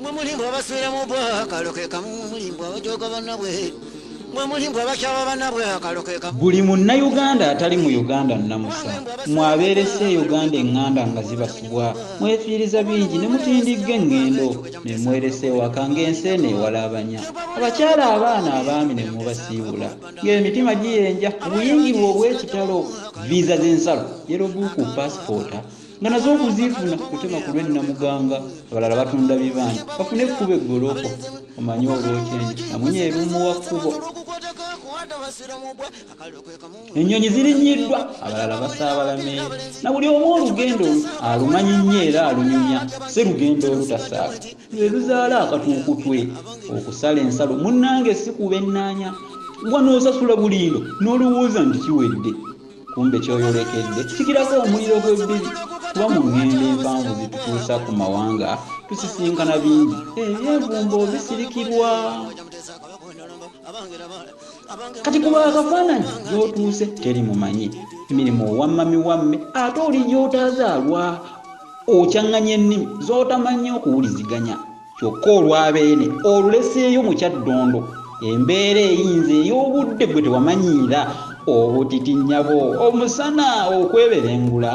mwe mulimbwa abaswera mu bwa akaloke kamu mulimbwa abajoga bannabwe mwe mulimbwa abakyaba bannabwe akaloke kamu. Buli munnayuganda atali mu Uganda nnamusa mwabeerese Uganda eŋŋanda nga zibasubwa mwefiiriza bingi ne mutindigga eŋŋendo ne mwerese ewaka ng'enseene ewalabanya abakyala abaana abaami ne mubasiibula ng'emitima giyenja obuyingirwa obw'ekitalo viisa z'ensalo yerobuuku paasipoota nga nazo okuziifuna kutema ku lw'ennamuganga abalala batunda bibanja bafune ekkuba eggoloko omanye olwokyenje namunye erumuwa kkubo. Ennyonyi zirinyiddwa abalala basaabala meeri na buli omu olugendo alumanyi nnyo era alunyumya se lugendo olutasaaka lwe luzaala akatuukutwe okusala ensalo munnange si kuba ennaanya gwa n'osasula bulindo n'olowooza nti kiwedde kumbe kyoyolekedde kikirako omuliro gw'ebbiri kuba mu ŋŋendo empanvu zitutuusa ku mawanga tusisinkana bingi ebyevumbo bisirikirwa. Kati kuba akafaananyi gy'otuuse teri mumanyi emirimu owammami wamme ate oli gy'otazaalwa okyaŋŋanya ennimi z'otamanyi okuwuliziganya kyokka olwabeene oluleseeyo mu kyaddondo embeera eyinza ey'obudde gwe tewamanyiira obutitinnyabo omusana okweberengula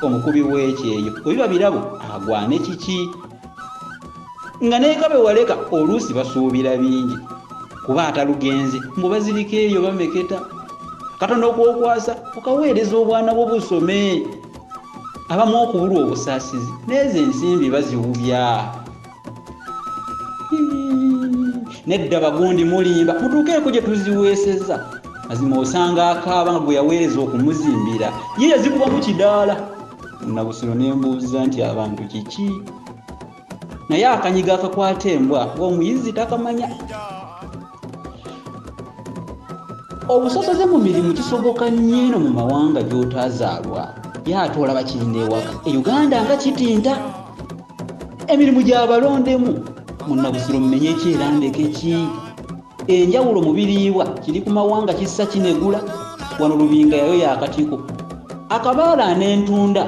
omukubi w'ekyeyo obiba birabo agwane kiki nga neekabe waleka oluusi basuubira bingi kuba atalugenze mbu bazirika eyo bameketa katono okwokwasa okaweereza obwana bwo busome abamu okubulwa obusaasizi n'ezo ensimbi baziwubya. Nedda bagundi mulimba mutuukeeko gye tuziweesezza mazima osanga akaaba nga gwe yaweereza okumuzimbira ye yazikuba mu kidaala. Nabusiro ne mbuuza nti abantu kiki naye akanyiga akakwata embwa ng'omuyizi takamanya. Obusosoze mu mirimu kisoboka nnyo eno mu mawanga gy'otazaalwa ye ate olaba kirina ewaka Uganda nga kitinta emirimu gy'abalondemu munnabusiro mmenye ekyerandeke ki enjawulo mu biriibwa kiri ku mawanga kissa kinegula wano Lubinga yayo yakatiko akabaala n'entunda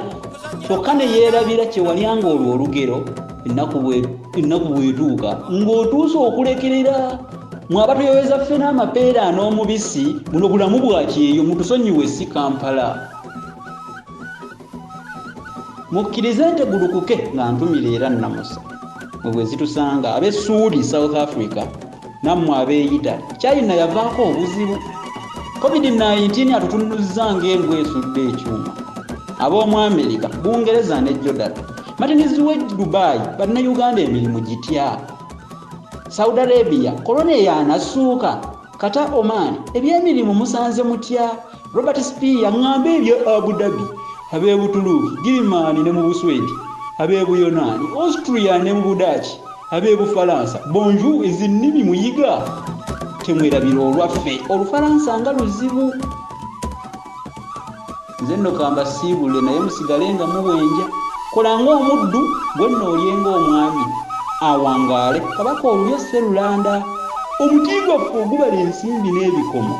kyokka ne yeerabira kyewalyanga olwo olugero ennaku bwetuuka ng'otuuse okulekerera mwaba tuyoweza ffe n'amapeera n'omubisi buno bulamu bwakyeyo mutusonyiwe si Kampala. Mukkirize nte gulukuke nga ntumira era nnamusa bwe zitusanga ab'Essuudi South Africa nammwe ab'eyita China yavaako obuzibu COVID-19 atutunuzza ng'embwa esudde ekyuma. Ab'omu America, Bungereza ne Jordan matinizi w'e Dubai bannayuganda emirimu gitya. Saudi Arabia korona eyanasuuka kata Oman ebyemirimu musanze mutya. Robert Spear ng'ambe ebyo Abu Dhabi ab'e Butuluki Girimani ne mu Buswedi ab'e Buyonaani Austria ne mu Budaaki ab'e Bufalansa bonjour ezinnimi muyiga temwerabira olwaffe Olufalansa nga luzibu. Nze nno kamba siibule naye musigale nga muwenja kolanga omuddu gwenna olyenga omwami awangaale kabaka olulyo Sserulanda omuti gwaffe ogubala ensimbi n'ebikomo